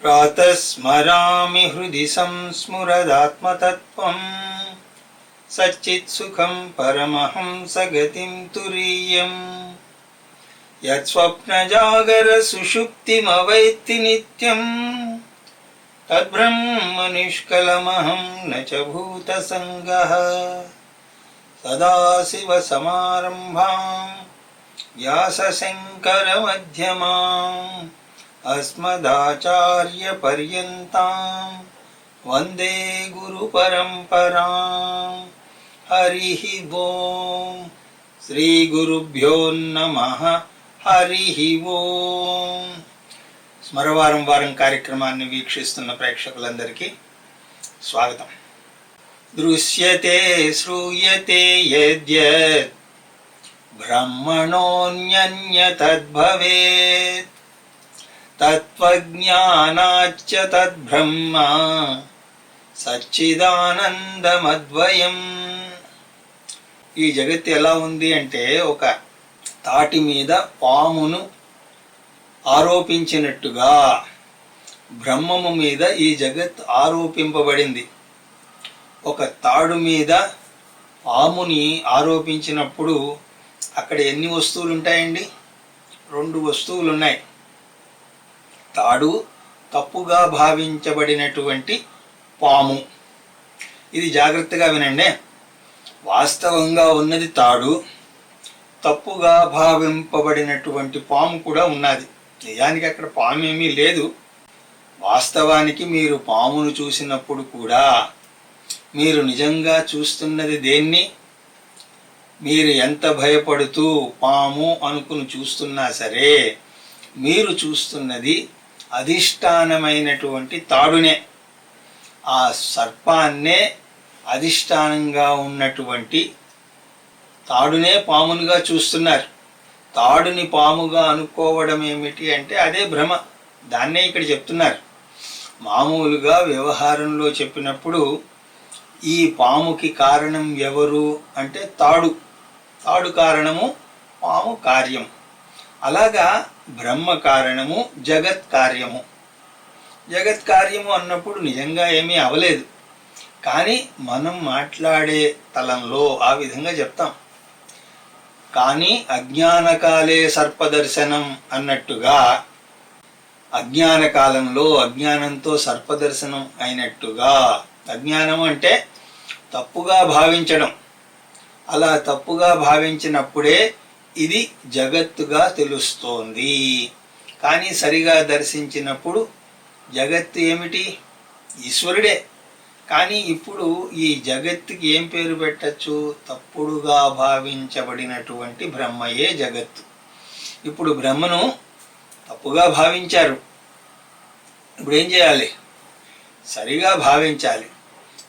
प्रातः स्मरामि हृदि संस्मरदात्मतत्त्वं सच्चित्सुखं परमहंसगतिं तुरीयम् यत्स्वप्नजागरसुषुप्तिमवैत्ति नित्यं तद्ब्रह्म निष्कलमहं न च भूतसङ्गः। सदाशिवसमारम्भां व्यासशङ्करमध्यमाम् अस्मदाचार्यपर्यन्तां वन्दे गुरुपरम्परां। हरिः ओम् श्रीगुरुभ्यो नमः। हरिः ओम्. స్మరవారం వారం కార్యక్రమాన్ని వీక్షిస్తున్న ప్రేక్షకులందరికీ స్వాగతం. దృశ్యతే శ్రూయతే యద్యత్ బ్రహ్మణోన్యన్యతద్భవేత్ తత్వజ్ఞానాచ్చ తద్బ్రహ్మ సచ్చిదానందమద్వయం. ఈ జగత్తు ఎలా ఉంది అంటే ఒక తాటి మీద పామును ఆరోపించినట్టుగా బ్రహ్మము మీద ఈ జగత్ ఆరోపింపబడింది. ఒక తాడు మీద పాముని ఆరోపించినప్పుడు అక్కడ ఎన్ని వస్తువులు ఉంటాయండి? 2 వస్తువులు ఉన్నాయి. తాడు, తప్పుగా భావించబడినటువంటి పాము. ఇది జాగ్రత్తగా వినండి. వాస్తవంగా ఉన్నది తాడు, తప్పుగా భావింపబడినటువంటి పాము కూడా ఉన్నది. నిజానికి అక్కడ పాము ఏమీ లేదు. వాస్తవానికి మీరు పామును చూసినప్పుడు కూడా మీరు నిజంగా చూస్తున్నది దేన్ని? మీరు ఎంత భయపడుతూ పాము అనుకుని చూస్తున్నా సరే మీరు చూస్తున్నది అధిష్టానమైనటువంటి తాడునే. ఆ సర్పాన్నే అధిష్టానంగా ఉన్నటువంటి తాడునే పామునుగా చూస్తున్నారు. తాడుని పాముగా అనుకోవడం ఏమిటి అంటే అదే భ్రమ. దాన్నే ఇక్కడ చెప్తున్నారు. మామూలుగా వ్యవహారంలో చెప్పినప్పుడు ఈ పాముకి కారణం ఎవరు అంటే తాడు. తాడు కారణము, పాము కార్యం. అలాగా బ్రహ్మ కారణము, జగత్ కార్యము. జగత్ కార్యము అన్నప్పుడు నిజంగా ఏమీ అవలేదు, కానీ మనం మాట్లాడే తలంలో ఆ విధంగా చెప్తాం. కానీ అజ్ఞానకాలే సర్పదర్శనం అన్నట్టుగా అజ్ఞాన కాలంలో అజ్ఞానంతో సర్పదర్శనం అయినట్టుగా, అజ్ఞానం అంటే తప్పుగా భావించడం. అలా తప్పుగా భావించినప్పుడే ఇది జగత్తుగా తెలుస్తోంది. కానీ సరిగా దర్శించినప్పుడు జగత్తు ఏమిటి? ఈశ్వరుడే. కానీ ఇప్పుడు ఈ జగత్తుకి ఏం పేరు పెట్టచ్చు? తప్పుడుగా భావించబడినటువంటి బ్రహ్మయే జగత్తు. ఇప్పుడు బ్రహ్మను తప్పుగా భావించారు. ఇప్పుడు ఏం చేయాలి? సరిగా భావించాలి.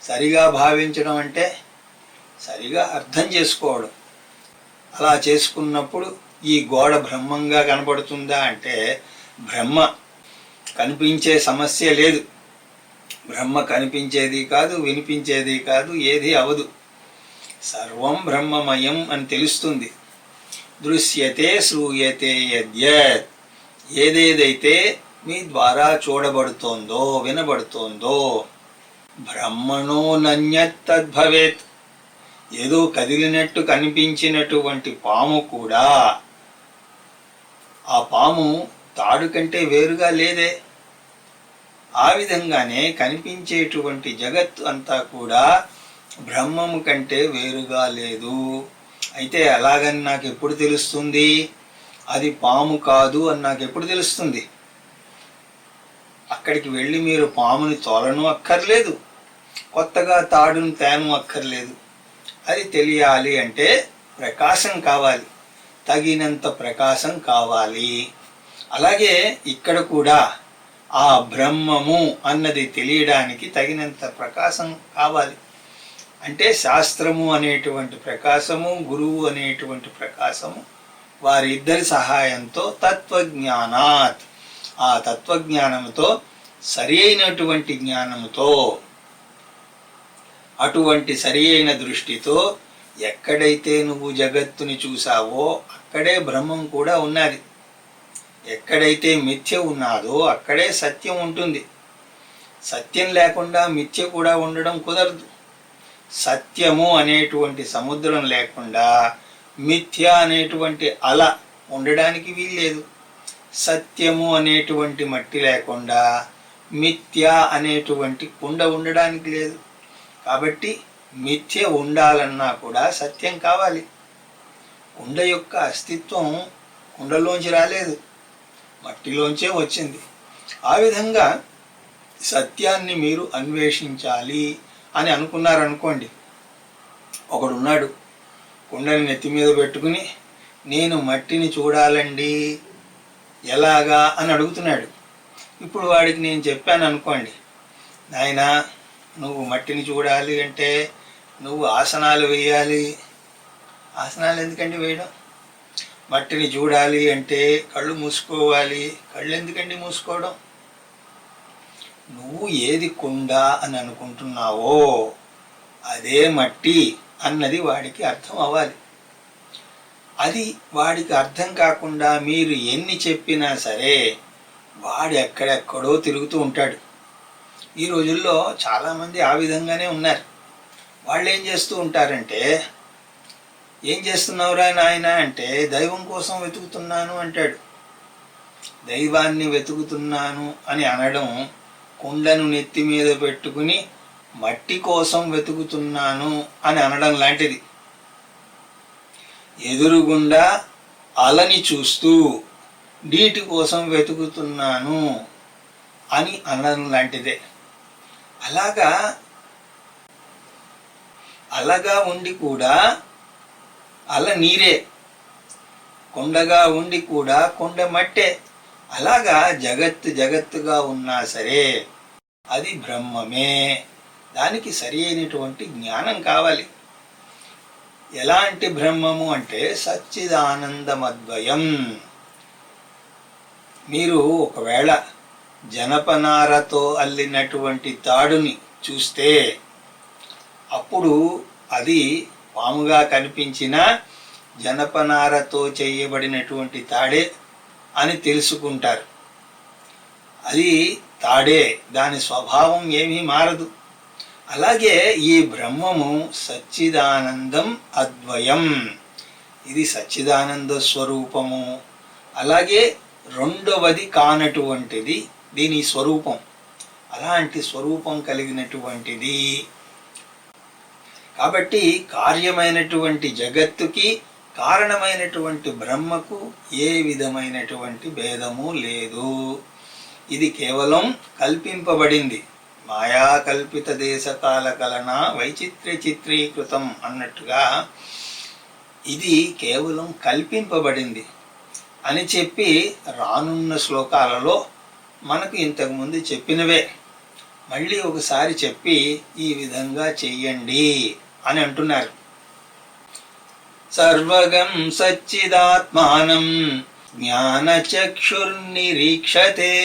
సరిగా భావించడం అంటే సరిగా అర్థం చేసుకోవడం. అలా చేసుకున్నప్పుడు ఈ గోడ బ్రహ్మంగా కనపడుతుందా అంటే బ్రహ్మ కనిపించే సమస్య లేదు. బ్రహ్మ కనిపించేది కాదు, వినిపించేది కాదు, ఏది అవదు. సర్వం బ్రహ్మమయం అని తెలుస్తుంది. దృశ్యతే శ్రూయతే యద్యత్, ఏదేదైతే మీ ద్వారా చూడబడుతోందో, వినబడుతోందో, బ్రహ్మణో నన్యత్ తద్భవేత్, ఏదో కదిలినట్టు కనిపించినటువంటి పాము కూడా ఆ పాము తాడు కంటే వేరుగా లేదే. ఆ విధంగానే కనిపించేటువంటి జగత్తు అంతా కూడా బ్రహ్మము కంటే వేరుగా లేదు. అయితే అలాగని నాకు ఎప్పుడు తెలుస్తుంది? అది పాము కాదు అని నాకు ఎప్పుడు తెలుస్తుంది? అక్కడికి వెళ్ళి మీరు పాముని తోలను అక్కర్లేదు, కొత్తగా తాడును తేను అక్కర్లేదు. అది తెలియాలి అంటే ప్రకాశం కావాలి, తగినంత ప్రకాశం కావాలి. అలాగే ఇక్కడ కూడా ఆ బ్రహ్మము అన్నది తెలియడానికి తగినంత ప్రకాశం కావాలి. అంటే శాస్త్రము అనేటువంటి ప్రకాశము, గురువు అనేటువంటి ప్రకాశము, వారిద్దరి సహాయంతో తత్వజ్ఞానాత్, ఆ తత్వజ్ఞానముతో, సరి అయినటువంటి జ్ఞానముతో, అటువంటి సరి అయిన దృష్టితో ఎక్కడైతే నువ్వు జగత్తుని చూసావో అక్కడే బ్రహ్మం కూడా ఉన్నది. ఎక్కడైతే మిథ్య ఉన్నాదో అక్కడే సత్యం ఉంటుంది. సత్యం లేకుండా మిథ్య కూడా ఉండడం కుదరదు. సత్యము అనేటువంటి సముద్రం లేకుండా మిథ్య అనేటువంటి అల ఉండడానికి వీల్లేదు. సత్యము అనేటువంటి మట్టి లేకుండా మిథ్య అనేటువంటి కుండ ఉండడానికి లేదు. కాబట్టి మిథ్య ఉండాలన్నా కూడా సత్యం కావాలి. కుండ యొక్క అస్తిత్వం కుండలోంచి రాలేదు, మట్టిలోంచే వచ్చింది. ఆ విధంగా సత్యాన్ని మీరు అన్వేషించాలి అని అనుకున్నారనుకోండి. ఒకడున్నాడు, కుండని నెత్తి మీద పెట్టుకుని నేను మట్టిని చూడాలండి ఎలాగా అని అడుగుతున్నాడు. ఇప్పుడు వాడికి నేను చెప్పాను అనుకోండి, నాయనా నువ్వు మట్టిని చూడాలి అంటే నువ్వు ఆసనాలు వేయాలి. ఆసనాలు ఎందుకండి వేయడం? మట్టిని చూడాలి అంటే కళ్ళు మూసుకోవాలి. కళ్ళు ఎందుకండి మూసుకోవడం? నువ్వు ఏది కుండ అని అనుకుంటున్నావో అదే మట్టి అన్నది వాడికి అర్థం అవ్వాలి. అది వాడికి అర్థం కాకుండా మీరు ఎన్ని చెప్పినా సరే వాడు ఎక్కడెక్కడో తిరుగుతూ ఉంటాడు. ఈ రోజుల్లో చాలామంది ఆ విధంగానే ఉన్నారు. వాళ్ళు ఏం చేస్తూ ఉంటారంటే, ఏం చేస్తున్నావురా నాయన అంటే దైవం కోసం వెతుకుతున్నాను అంటాడు. దైవాన్ని వెతుకుతున్నాను అని అనడం కుండను నెత్తి మీద పెట్టుకుని మట్టి కోసం వెతుకుతున్నాను అని అనడం లాంటిది. ఎదురుగుండా అలని చూస్తూ నీటి కోసం వెతుకుతున్నాను అని అనడం లాంటిదే. అలగా ఉండి కూడా అల నీరే, కొండగా ఉండి కూడా కొండ మట్టే. అలాగా జగత్తుగా ఉన్నా సరే అది బ్రహ్మమే. దానికి సరి అయినటువంటి జ్ఞానం కావాలి. ఎలాంటి బ్రహ్మము అంటే సచ్చిదానందమద్వయం. మీరు ఒకవేళ జనపనారతో అల్లినటువంటి తాడుని చూస్తే అప్పుడు అది పాముగా కనిపించిన జనపనారతో చేయబడినటువంటి తాడే అని తెలుసుకుంటారు. అది తాడే, దాని స్వభావం ఏమీ మారదు. అలాగే ఈ బ్రహ్మము సచ్చిదానందం అద్వయం. ఇది సచ్చిదానంద స్వరూపము. అలాగే రెండవది కానటువంటిది దీని స్వరూపం. అలాంటి స్వరూపం కలిగినటువంటిది. కాబట్టి కార్యమైనటువంటి జగత్తుకి కారణమైనటువంటి బ్రహ్మకు ఏ విధమైనటువంటి భేదము లేదు. ఇది కేవలం కల్పింపబడింది. మాయా కల్పిత దేశకాల కలన వైచిత్ర్య చిత్రీకృతం అన్నట్టుగా ఇది కేవలం కల్పింపబడింది అని చెప్పి రానున్న శ్లోకాలలో మనకు ఇంతకుముందు చెప్పినవే మళ్ళీ ఒకసారి చెప్పి ఈ విధంగా చెయ్యండి అని అంటున్నారు. సర్వగం సచ్చిదాత్మానం జ్ఞానచక్షుర్నిరీక్షతే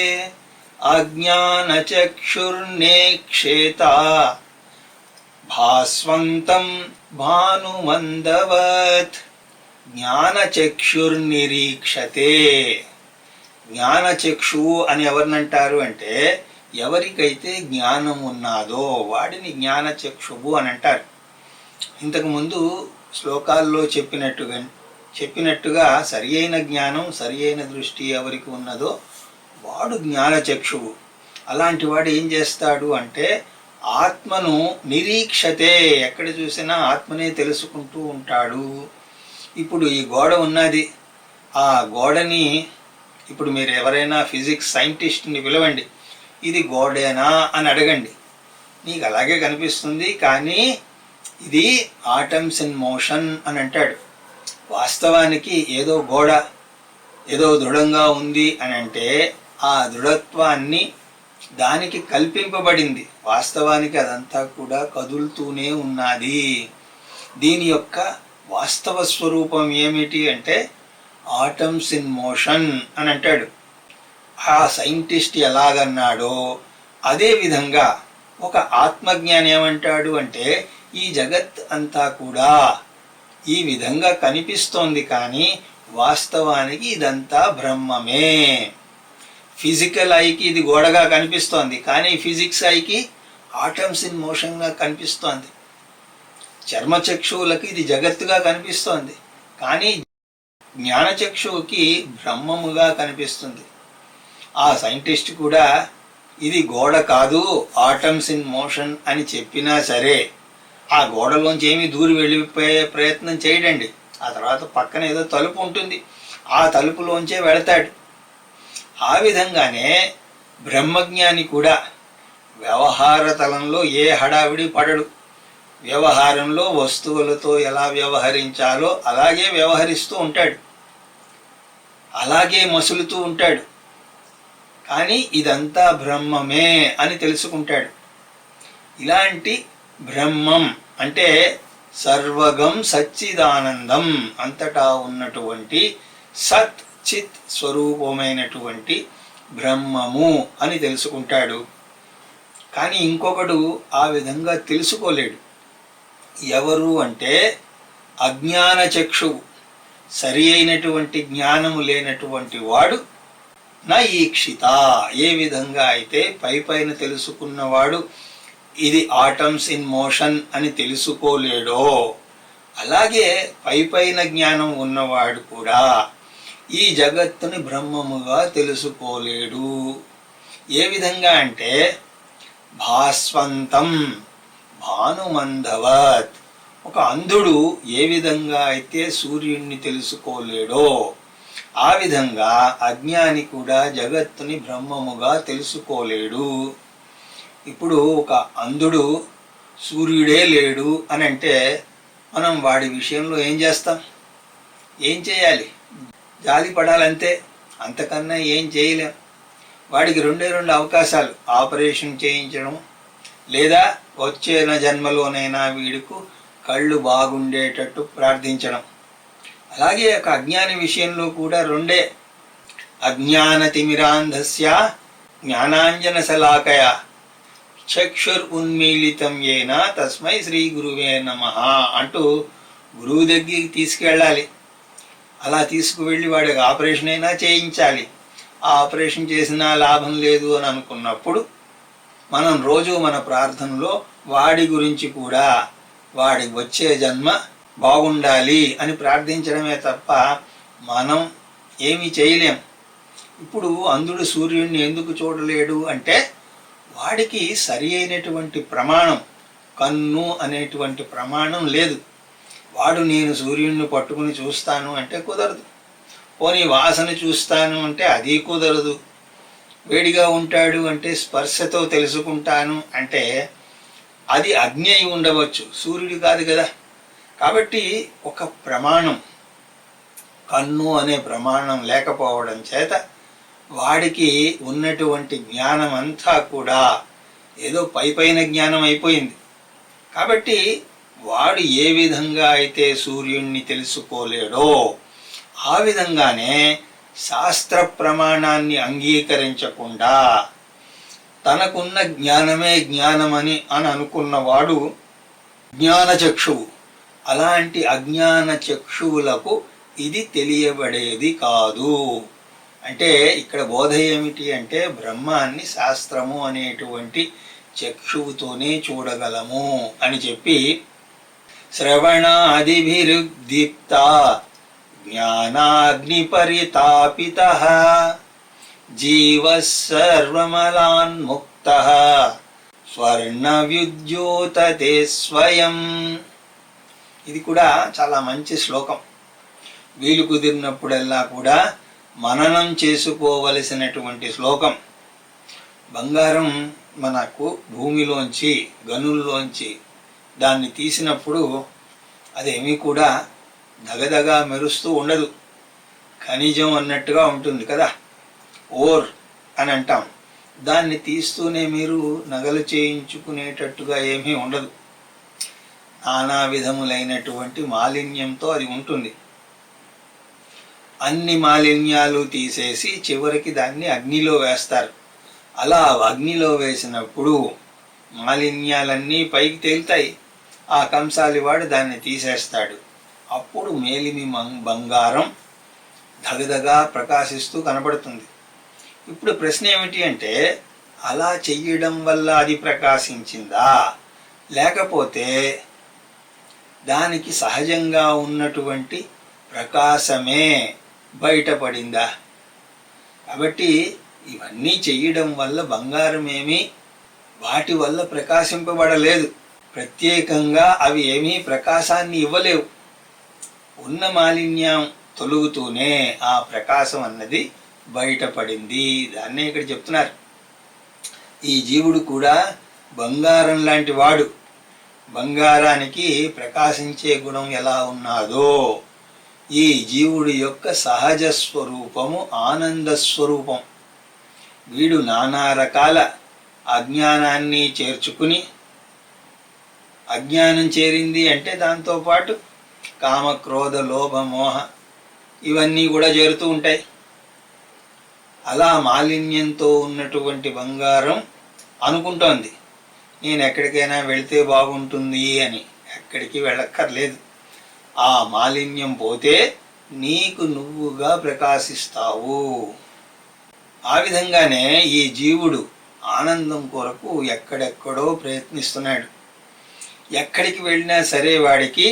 అజ్ఞానచక్షుర్నేక్షేత భాస్వంతం భానుమందవత్. జ్ఞానచక్షుర్నిరీక్షతే. జ్ఞానచక్షువు అని ఎవరినంటారు అంటే ఎవరికైతే జ్ఞానం ఉన్నాదో వాడిని జ్ఞానచక్షువు అని అంటారు. ఇంతకుముందు శ్లోకాల్లో చెప్పినట్టుగా సరి అయిన జ్ఞానం, సరి అయిన దృష్టి ఎవరికి ఉన్నదో వాడు జ్ఞానచక్షువు. అలాంటి వాడు ఏం చేస్తాడు అంటే ఆత్మను నిరీక్షతే. ఎక్కడ చూసినా ఆత్మనే తెలుసుకుంటూ ఉంటాడు. ఇప్పుడు ఈ గోడ ఉన్నది, ఆ గోడని ఇప్పుడు మీరు ఎవరైనా ఫిజిక్స్ సైంటిస్ట్ని పిలవండి, ఇది గోడేనా అని అడగండి, నీకు అలాగే కనిపిస్తుంది కానీ ఇది ఆటమ్స్ ఇన్ మోషన్ అని అంటాడు. వాస్తవానికి ఏదో గోడ ఏదో దృఢంగా ఉంది అని అంటే ఆ దృఢత్వాన్ని దానికి కల్పింపబడింది. వాస్తవానికి అదంతా కూడా కదులుతూనే ఉన్నది. దీని యొక్క వాస్తవ స్వరూపం ఏమిటి అంటే ఆటమ్స్ ఇన్ మోషన్ అని అంటాడు. ఆ సైంటిస్ట్ ఎలాగన్నాడో అదే విధంగా ఒక ఆత్మజ్ఞాని ఏమంటాడు అంటే ఈ జగత్ అంతా కూడా ఈ విధంగా కనిపిస్తోంది కానీ వాస్తవానికి ఇదంతా బ్రహ్మమే. ఫిజికల్ ఐకి ఇది గోడగా కనిపిస్తోంది, కానీ ఫిజిక్స్ ఐకి ఆటమ్స్ ఇన్ మోషన్గా కనిపిస్తోంది. చర్మచక్షువులకి ఇది జగత్తుగా కనిపిస్తోంది, కానీ జ్ఞానచక్షువుకి బ్రహ్మముగా కనిపిస్తుంది. ఆ సైంటిస్ట్ కూడా ఇది గోడ కాదు, ఆటమ్స్ ఇన్ మోషన్ అని చెప్పినా సరే ఆ గోడలోంచి ఏమీ దూరి వెళ్ళిపోయే ప్రయత్నం చేయడండి. ఆ తర్వాత పక్కన ఏదో తలుపు ఉంటుంది, ఆ తలుపులోంచే వెళతాడు. ఆ విధంగానే బ్రహ్మజ్ఞాని కూడా వ్యవహార తలంలో ఏ హడావిడి పడడు. వ్యవహారంలో వస్తువులతో ఎలా వ్యవహరించాలో అలాగే వ్యవహరిస్తూ ఉంటాడు, అలాగే మసులుతూ ఉంటాడు. కానీ ఇదంతా బ్రహ్మమే అని తెలుసుకుంటాడు. ఇలాంటి బ్రహ్మం అంటే సర్వగం సచ్చిదానందం, అంతటా ఉన్నటువంటి సత్ చిత్ స్వరూపమైనటువంటి బ్రహ్మము అని తెలుసుకుంటాడు. కానీ ఇంకొకడు ఆ విధంగా తెలుసుకోలేడు. ఎవరు అంటే అజ్ఞాన చక్షువు, సరి అయినటువంటి జ్ఞానము లేనటువంటి వాడు. నా ఈక్షిత, ఏ విధంగా అయితే పైన తెలుసుకున్నవాడు ఇది ఆటమ్స్ ఇన్ మోషన్ అని తెలుసుకోలేడో, అలాగే పైన జ్ఞానం ఉన్నవాడు కూడా ఈ జగత్తుని బ్రహ్మముగా తెలుసుకోలేడు. ఏ విధంగా అంటే భాస్వంతం భానుమంధవత్, ఒక అంధుడు ఏ విధంగా అయితే సూర్యుడిని తెలుసుకోలేడో ఆ విధంగా అజ్ఞాని కూడా జగత్తుని బ్రహ్మముగా తెలుసుకోలేడు. ఇప్పుడు ఒక అంధుడు సూర్యుడే లేడు అని అంటే మనం వాడి విషయంలో ఏం చేస్తాం? ఏం చేయాలి? జాలి పడాలంతే, అంతకన్నా ఏం చేయలేం. వాడికి రెండు అవకాశాలు: ఆపరేషన్ చేయించడం, లేదా వచ్చే జన్మలోనైనా వీడికి కళ్ళు బాగుండేటట్టు ప్రార్థించడం. అలాగే ఒక అజ్ఞాని విషయంలో కూడా రెండే: అజ్ఞానతిమిరాంధస్య జ్ఞానాంజన శలాకయ చక్షుర్ ఉన్మీలితం ఏన తస్మై శ్రీ గురువే నమః అంటూ గురువు దగ్గరికి తీసుకెళ్ళాలి. అలా తీసుకువెళ్ళి వాడికి ఆపరేషన్ అయినా చేయించాలి. ఆ ఆపరేషన్ చేసినా లాభం లేదు అని అనుకున్నప్పుడు మనం రోజు మన ప్రార్థనలో వాడి గురించి కూడా, వాడి వచ్చే జన్మ బాగుండాలి అని ప్రార్థించడమే తప్ప మనం ఏమీ చేయలేం. ఇప్పుడు అంధుడు సూర్యుడిని ఎందుకు చూడలేడు అంటే వాడికి సరి అయినటువంటి ప్రమాణం, కన్ను అనేటువంటి ప్రమాణం లేదు. వాడు నేను సూర్యుడిని పట్టుకుని చూస్తాను అంటే కుదరదు. పోనీ వాసన చూస్తాను అంటే అది కుదరదు. వేడిగా ఉంటాడు అంటే స్పర్శతో తెలుసుకుంటాను అంటే అది అగ్ని అయి ఉండవచ్చు, సూర్యుడు కాదు కదా. కాబట్టి ఒక ప్రమాణం, కన్ను అనే ప్రమాణం లేకపోవడం చేత వాడికి ఉన్నటువంటి జ్ఞానం అంతా కూడా ఏదో పైన జ్ఞానం అయిపోయింది. కాబట్టి వాడు ఏ విధంగా అయితే సూర్యుణ్ణి తెలుసుకోలేడో ఆ విధంగానే శాస్త్ర ప్రమాణాన్ని అంగీకరించకుండా తనకున్న జ్ఞానమే జ్ఞానమని అనుకున్నవాడు జ్ఞానచక్షువు. అలాంటి అజ్ఞాన చక్షువులకు ఇది తెలియబడేది కాదు. అంటే ఇక్కడ బోధ ఏమిటి అంటే బ్రహ్మాన్ని శాస్త్రము అనేటువంటి చక్షువుతోనే చూడగలము అని చెప్పి, శ్రవణాదిభిరుద్దీప్త జ్ఞానాగ్ని పరితాపితః జీవః సర్వమలాన్ముక్తః స్వర్ణవ్యుద్యోతతే స్వయం. ఇది కూడా చాలా మంచి శ్లోకం. వీలు కుదిరినప్పుడల్లా కూడా మననం చేసుకోవలసినటువంటి శ్లోకం. బంగారం మనకు భూమిలోంచి, గనుల్లోంచి దాన్ని తీసినప్పుడు అదేమీ కూడా దగదగా మెరుస్తూ ఉండదు, ఖనిజం అన్నట్టుగా ఉంటుంది కదా, ఓర్ అని అంటాం. దాన్ని తీస్తూనే మీరు నగలు చేయించుకునేటట్టుగా ఏమీ ఉండదు. నానా విధములైనటువంటి మాలిన్యంతో అది ఉంటుంది. అన్ని మాలిన్యాలు తీసేసి చివరికి దాన్ని అగ్నిలో వేస్తారు. అలా అగ్నిలో వేసినప్పుడు మాలిన్యాలన్నీ పైకి తేలుతాయి. ఆ కంసాలి వాడు దాన్ని తీసేస్తాడు. అప్పుడు మేలిమి బంగారం ధగధగా ప్రకాశిస్తూ కనబడుతుంది. ఇప్పుడు ప్రశ్న ఏమిటి అంటే, అలా చెయ్యడం వల్ల అది ప్రకాశించిందా, లేకపోతే దానికి సహజంగా ఉన్నటువంటి ప్రకాశమే బయటపడిందా? కాబట్టి ఇవన్నీ చెయ్యడం వల్ల బంగారం ఏమీ వాటి వల్ల ప్రకాశింపబడలేదు. ప్రత్యేకంగా అవి ఏమీ ప్రకాశాన్ని ఇవ్వలేవు. ఉన్న మాలిన్యం తొలుగుతూనే ఆ ప్రకాశం అన్నది బయటపడింది. దాన్నే ఇక్కడ చెప్తున్నారు. ఈ జీవుడు కూడా బంగారం లాంటి వాడు. బంగారానికి ప్రకాశించే గుణం ఎలా ఉన్నాదో ఈ జీవుడి యొక్క సహజ స్వరూపము ఆనంద స్వరూపం. వీడు నానా రకాల అజ్ఞానాన్ని చేర్చుకుని, అజ్ఞానం చేరింది అంటే దాంతోపాటు కామ క్రోధ లోభ మోహ ఇవన్నీ కూడా చేరుతూ ఉంటాయి. అలా మాలిన్యంతో ఉన్నటువంటి బంగారం అనుకుంటోంది, నేను ఎక్కడికైనా వెళితే బాగుంటుంది అని. ఎక్కడికి వెళ్ళక్కర్లేదు. ఆ మాలిన్యం పోతే నీకు నువ్వుగా ప్రకాశిస్తావు. ఆ విధంగానే ఈ జీవుడు ఆనందం కొరకు ఎక్కడెక్కడో ప్రయత్నిస్తున్నాడు. ఎక్కడికి వెళ్ళినా సరే వాడికి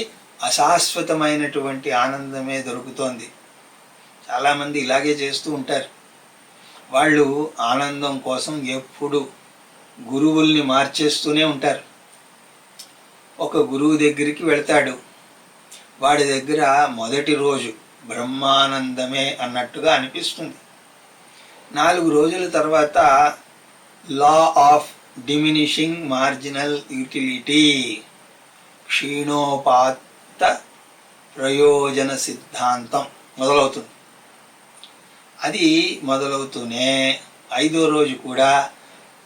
అశాశ్వతమైనటువంటి ఆనందమే దొరుకుతోంది. చాలామంది ఇలాగే చేస్తూ ఉంటారు. వాళ్ళు ఆనందం కోసం ఎప్పుడు గురువుల్ని మార్చేస్తూనే ఉంటారు. ఒక గురువు దగ్గరికి వెళ్తాడు. వాడి దగ్గర మొదటి రోజు బ్రహ్మానందమే అన్నట్టుగా అనిపిస్తుంది. 4 రోజుల తర్వాత law of diminishing marginal utility, క్షీణోపాత్త ప్రయోజన సిద్ధాంతం మొదలవుతుంది. అది మొదలవుతూనే 5వ రోజు కూడా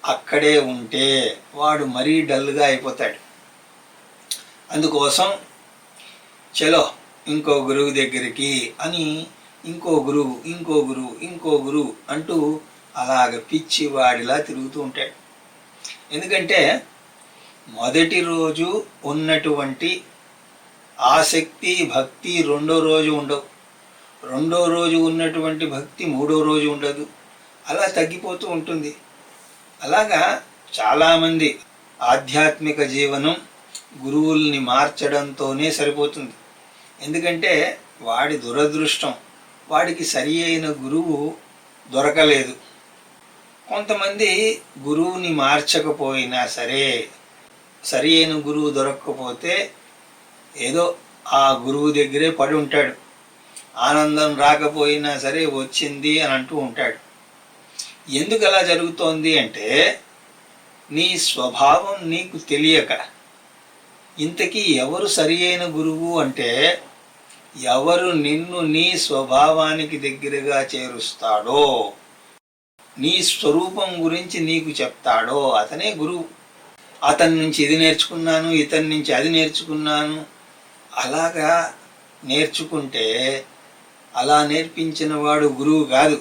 అక్కడే ఉంటే వాడు మరీ డల్గా అయిపోతాడు. అందుకోసం చలో ఇంకో గురువు దగ్గరికి అని ఇంకో గురువు అంటూ అలాగ పిచ్చివాడిలా తిరుగుతూ ఉంటాడు. ఎందుకంటే మొదటి రోజు ఉన్నటువంటి ఆసక్తి భక్తి 2వ రోజు ఉండవు. 2వ రోజు ఉన్నటువంటి భక్తి 3వ రోజు ఉండదు. అలా తగ్గిపోతూ ఉంటుంది. అలాగా చాలామంది ఆధ్యాత్మిక జీవనం గురువుల్ని మార్చడంతోనే సరిపోతుంది. ఎందుకంటే వాడి దురదృష్టం, వాడికి సరి అయిన గురువు దొరకలేదు. కొంతమంది గురువుని మార్చకపోయినా సరే, సరి అయిన గురువు దొరకకపోతే ఏదో ఆ గురువు దగ్గరే పడి ఉంటాడు. ఆనందం రాకపోయినా సరే వచ్చింది అని అంటూ ఉంటాడు. ఎందుకు అలా జరుగుతోంది అంటే, నీ స్వభావం నీకు తెలియక. ఇంతకీ ఎవరు సరి అయిన గురువు అంటే, ఎవరు నిన్ను నీ స్వభావానికి దగ్గరగా చేరుస్తాడో, నీ స్వరూపం గురించి నీకు చెప్తాడో అతనే గురువు. అతని నుంచి ఇది నేర్చుకున్నాను, ఇతని నుంచి అది నేర్చుకున్నాను, అలాగా నేర్చుకుంటే అలా నేర్పించిన వాడు గురువు కాదు.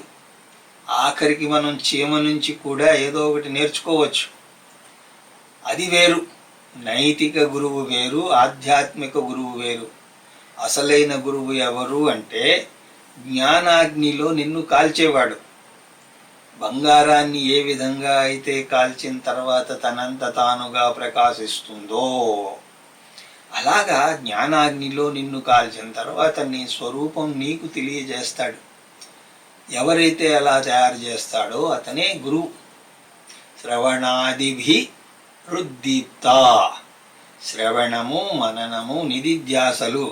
ఆఖరికి మనం చీమ నుంచి కూడా ఏదో ఒకటి నేర్చుకోవచ్చు. అది వేరు. నైతిక గురువు వేరు, ఆధ్యాత్మిక గురువు వేరు. అసలైన గురువు ఎవరు అంటే, జ్ఞానాగ్నిలో నిన్ను కాల్చేవాడు. బంగారాన్ని ఏ విధంగా అయితే కాల్చిన తర్వాత తనంత తానుగా ప్రకాశిస్తుందో, అలాగా జ్ఞానాగ్నిలో నిన్ను కాల్చిన తర్వాత నీ స్వరూపం నీకు తెలియజేస్తాడు. ఎవరైతే అలా తయారు చేస్తాడో అతనే గురువు. శ్రవణాదిభి రుద్దీప్త, శ్రవణము మననము నిధిధ్యాసలు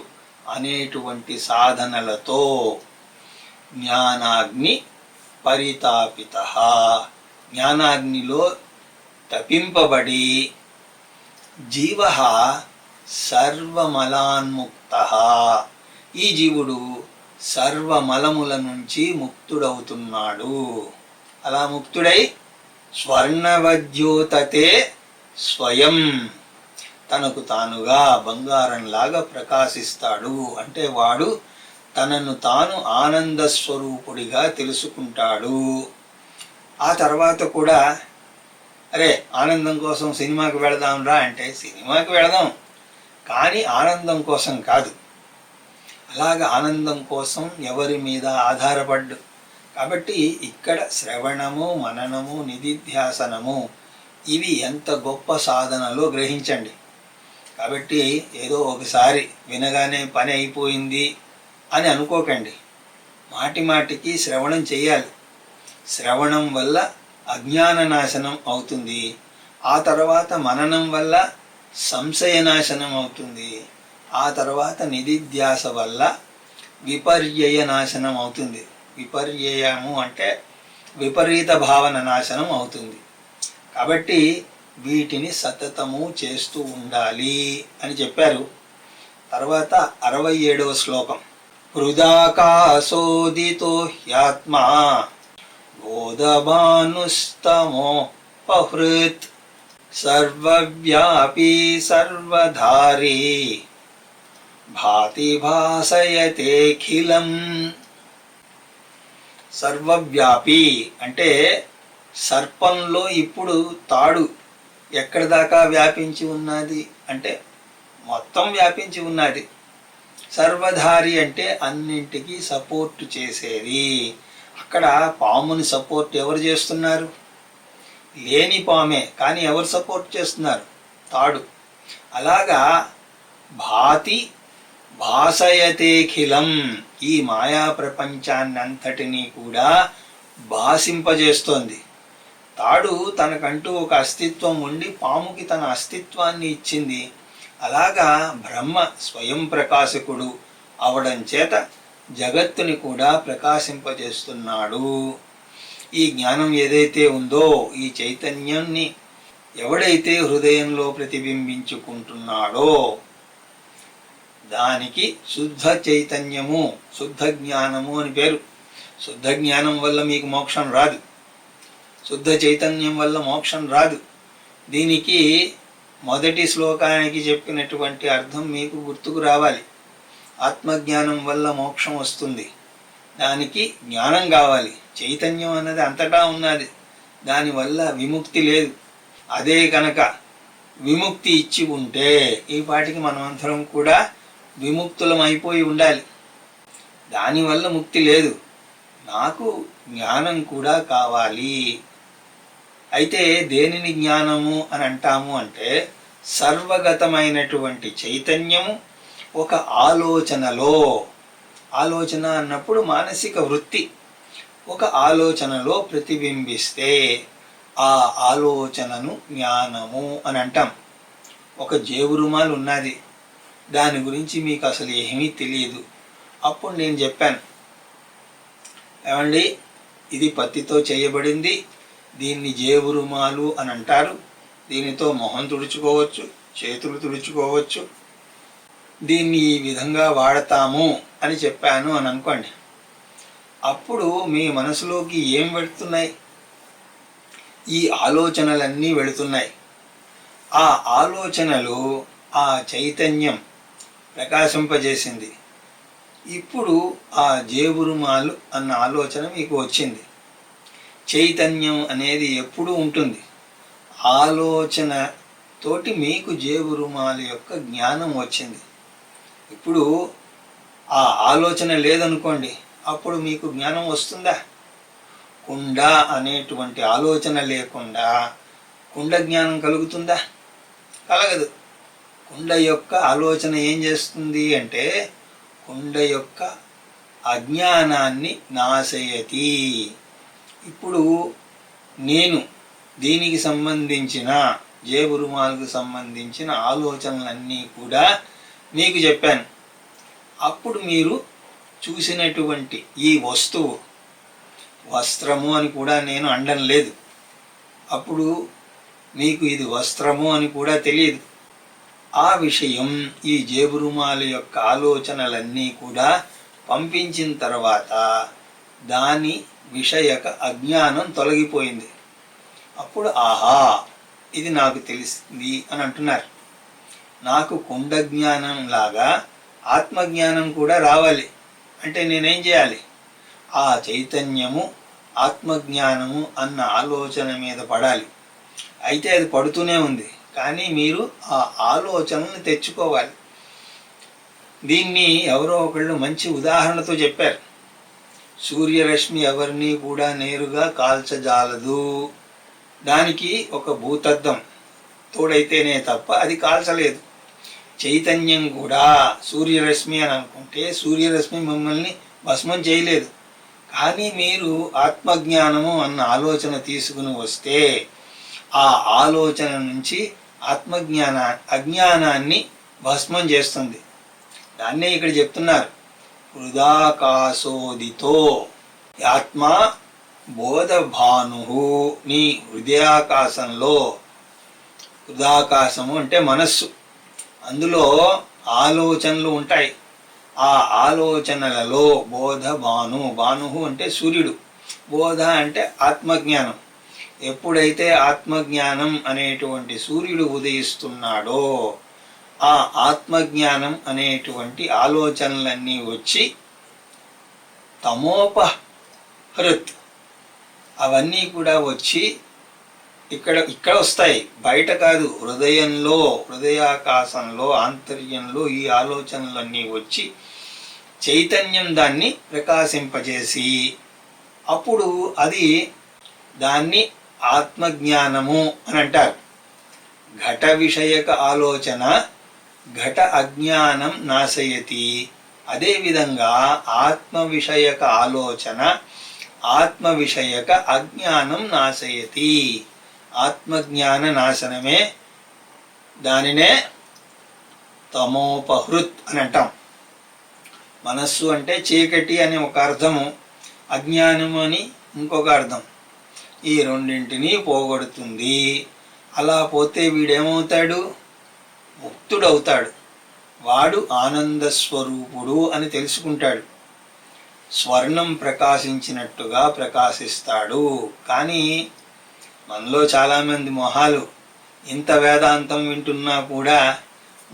అనేటువంటి సాధనలతో జ్ఞానాగ్ని పరితాపిత, జ్ఞానాగ్నిలో తపింపబడి జీవ సర్వమలాన్ముక్త, ఈ జీవుడు సర్వమలముల నుంచి ముక్తుడవుతున్నాడు. అలా ముక్తుడై స్వర్ణవద్యోతతే స్వయం, తనకు తానుగా బంగారంలాగా ప్రకాశిస్తాడు. అంటే వాడు తనను తాను ఆనంద స్వరూపుడిగా తెలుసుకుంటాడు. ఆ తర్వాత కూడా అరే ఆనందం కోసం సినిమాకి వెళదాం రా అంటే సినిమాకి వెళదాం, కానీ ఆనందం కోసం కాదు. అలాగ ఆనందం కోసం ఎవరి మీద ఆధారపడ్డు. కాబట్టి ఇక్కడ శ్రవణము, మననము, నిధిధ్యాసనము ఇవి ఎంత గొప్ప సాధనలో గ్రహించండి. కాబట్టి ఏదో ఒకసారి వినగానే పని అయిపోయింది అని అనుకోకండి. మాటి మాటికి శ్రవణం చేయాలి. శ్రవణం వల్ల అజ్ఞాన నాశనం అవుతుంది. ఆ తర్వాత మననం వల్ల సంశయ నాశనం అవుతుంది. ఆ తర్వాత నిధిధ్యాస వల్ల విపర్యయ నాశనం అవుతుంది. విపర్యయము అంటే విపరీత భావన నాశనం అవుతుంది. కాబట్టి వీటిని సతతము చేస్తూ ఉండాలి అని చెప్పారు. తర్వాత 67వ శ్లోకం. హృదాకాశోదితో హ్యాత్మా బోధమానుస్తమోపహృత్ సర్వవ్యాపీ సర్వధారీ భాతి భాసయతేఖిలం. సర్వవ్యాపి అంటే సర్పంలో ఇప్పుడు తాడు ఎక్కడి దాకా వ్యాపించి ఉన్నది అంటే మొత్తం వ్యాపించి ఉన్నది. సర్వధారి అంటే అన్నింటికి సపోర్ట్ చేసేది. అక్కడ పాముని సపోర్ట్ ఎవరు చేస్తున్నారు? లేని పామే, కానీ ఎవరు సపోర్ట్ చేస్తున్నారు? తాడు. అలాగా భాతి భాసయతేఖిలం, ఈ మాయా ప్రపంచాన్నంతటినీ కూడా భాసింపజేస్తోంది. తాడు తనకంటూ ఒక అస్తిత్వం ఉండి పాముకి తన అస్తిత్వాన్ని ఇచ్చింది. అలాగా బ్రహ్మ స్వయం ప్రకాశకుడు అవడం చేత జగత్తుని కూడా ప్రకాశింపజేస్తున్నాడు. ఈ జ్ఞానం ఏదైతే ఉందో, ఈ చైతన్యాన్ని ఎవడైతే హృదయంలో ప్రతిబింబించుకుంటున్నాడో దానికి శుద్ధ చైతన్యము, శుద్ధ జ్ఞానము అని పేరు. శుద్ధ జ్ఞానం వల్ల మీకు మోక్షం రాదు. శుద్ధ చైతన్యం వల్ల మోక్షం రాదు. దీనికి మొదటి శ్లోకానికి చెప్పినటువంటి అర్థం మీకు గుర్తుకు రావాలి. ఆత్మజ్ఞానం వల్ల మోక్షం వస్తుంది. దానికి జ్ఞానం కావాలి. చైతన్యం అన్నది అంతటా ఉన్నది, దానివల్ల విముక్తి లేదు. అదే కనుక విముక్తి ఇచ్చి ఉంటే ఈ పాటికి మనమందరం కూడా విముక్తులం అయిపోయి ఉండాలి. దానివల్ల ముక్తి లేదు. నాకు జ్ఞానం కూడా కావాలి. అయితే దేనిని జ్ఞానము అని అంటాము అంటే, సర్వగతమైనటువంటి చైతన్యము ఒక ఆలోచనలో, ఆలోచన అన్నప్పుడు మానసిక వృత్తి, ఒక ఆలోచనలో ప్రతిబింబిస్తే ఆ ఆలోచనను జ్ఞానము అని అంటాం. ఒక జేబురుమాలు ఉన్నది, దాని గురించి మీకు అసలు ఏమీ తెలియదు. అప్పుడు నేను చెప్పాను, ఏమండి ఇది పత్తితో చేయబడింది, దీన్ని జేబురుమాలు అని అంటారు, దీనితో మొహం తుడుచుకోవచ్చు, చేతులు తుడుచుకోవచ్చు, దీన్ని ఈ విధంగా వాడతాము అని చెప్పాను అని అనుకోండి. అప్పుడు మీ మనసులోకి ఏం వెళుతున్నాయి? ఈ ఆలోచనలన్నీ వెళుతున్నాయి. ఆ ఆలోచనలు ఆ చైతన్యం ప్రకాశింపజేసింది. ఇప్పుడు ఆ జేబురుమాలు అన్న ఆలోచన మీకు వచ్చింది. చైతన్యం అనేది ఎప్పుడూ ఉంటుంది. ఆలోచన తోటి మీకు జేబురుమాలు యొక్క జ్ఞానం వచ్చింది. ఇప్పుడు ఆ ఆలోచన లేదనుకోండి, అప్పుడు మీకు జ్ఞానం వస్తుందా? కుండ అనేటువంటి ఆలోచన లేకుండా కుండ జ్ఞానం కలుగుతుందా? కలగదు. కుండ యొక్క ఆలోచన ఏం చేస్తుంది అంటే, కుండ యొక్క అజ్ఞానాన్ని నాశయతి. ఇప్పుడు నేను దీనికి సంబంధించిన జేబురుమాలకు సంబంధించిన ఆలోచనలన్నీ కూడా మీకు చెప్పాను. అప్పుడు మీరు చూసినటువంటి ఈ వస్తువు వస్త్రము అని కూడా నేను అనడం లేదు. అప్పుడు మీకు ఇది వస్త్రము అని కూడా తెలియదు. ఆ విషయం ఈ జేబురుమాల యొక్క ఆలోచనలన్నీ కూడా పంపించిన తర్వాత దాని విషయక అజ్ఞానం తొలగిపోయింది. అప్పుడు ఆహా ఇది నాకు తెలిసింది అని అంటున్నారు. నాకు కుండ జ్ఞానం లాగా ఆత్మజ్ఞానం కూడా రావాలి అంటే నేనేం చేయాలి? ఆ చైతన్యము ఆత్మజ్ఞానము అన్న ఆలోచన మీద పడాలి. అయితే అది పడుతూనే ఉంది, కానీ మీరు ఆ ఆలోచనను తెచ్చుకోవాలి. దీన్ని ఎవరో ఒకళ్ళు మంచి ఉదాహరణతో చెప్పారు. సూర్యరశ్మి ఎవరిని కూడా నేరుగా కాల్చజాలదు. దానికి ఒక భూతద్దం తోడైతేనే తప్ప అది కాల్చలేదు. చైతన్యం కూడా సూర్యరశ్మి అని అనుకుంటే సూర్యరశ్మి మిమ్మల్ని భస్మం చేయలేదు. కానీ మీరు ఆత్మజ్ఞానము అన్న ఆలోచన తీసుకుని వస్తే ఆ ఆలోచన నుంచి అజ్ఞానాన్ని భస్మం చేస్తుంది. దాన్నే ఇక్కడ చెప్తున్నారు, హృదాకాశోదితో ఆత్మ బోధభాను. నీ హృదయాకాశంలో, హృదాకాశము అంటే మనస్సు, అందులో ఆలోచనలు ఉంటాయి. ఆ ఆలోచనలలో బోధభాను, భాను అంటే సూర్యుడు, బోధ అంటే ఆత్మజ్ఞానం. ఎప్పుడైతే ఆత్మజ్ఞానం అనేటువంటి సూర్యుడు ఉదయిస్తున్నాడో ఆ ఆత్మజ్ఞానం అనేటువంటి ఆలోచనలన్నీ వచ్చి తమోపహృత్ అవన్నీ కూడా వచ్చి ఇక్కడ వస్తాయి, బయట కాదు. హృదయంలో, హృదయాకాశంలో, ఆంతర్యంలో ఈ ఆలోచనలన్నీ వచ్చి చైతన్యం దాన్ని ప్రకాశింపజేసి అప్పుడు అది దాన్ని ఆత్మజ్ఞానము అని అంటారు. ఘట విషయక ఆలోచన ఘట అజ్ఞానం నాశయతి. అదేవిధంగా ఆత్మ విషయక ఆలోచన ఆత్మ విషయక అజ్ఞానం నాశయతి. ఆత్మజ్ఞాన నాశనమే, దానినే తమోపహృత్ అని అంటాం. మనస్సు అంటే చీకటి అని ఒక అర్థము, అజ్ఞానము అని ఇంకొక అర్థం. ఈ రెండింటినీ పోగొడుతుంది. అలా పోతే వీడేమవుతాడు? ముక్తుడవుతాడు. వాడు ఆనంద స్వరూపుడు అని తెలుసుకుంటాడు. స్వర్ణం ప్రకాశించినట్టుగా ప్రకాశిస్తాడు. కానీ మనలో చాలామంది మొహాలు ఇంత వేదాంతం వింటున్నా కూడా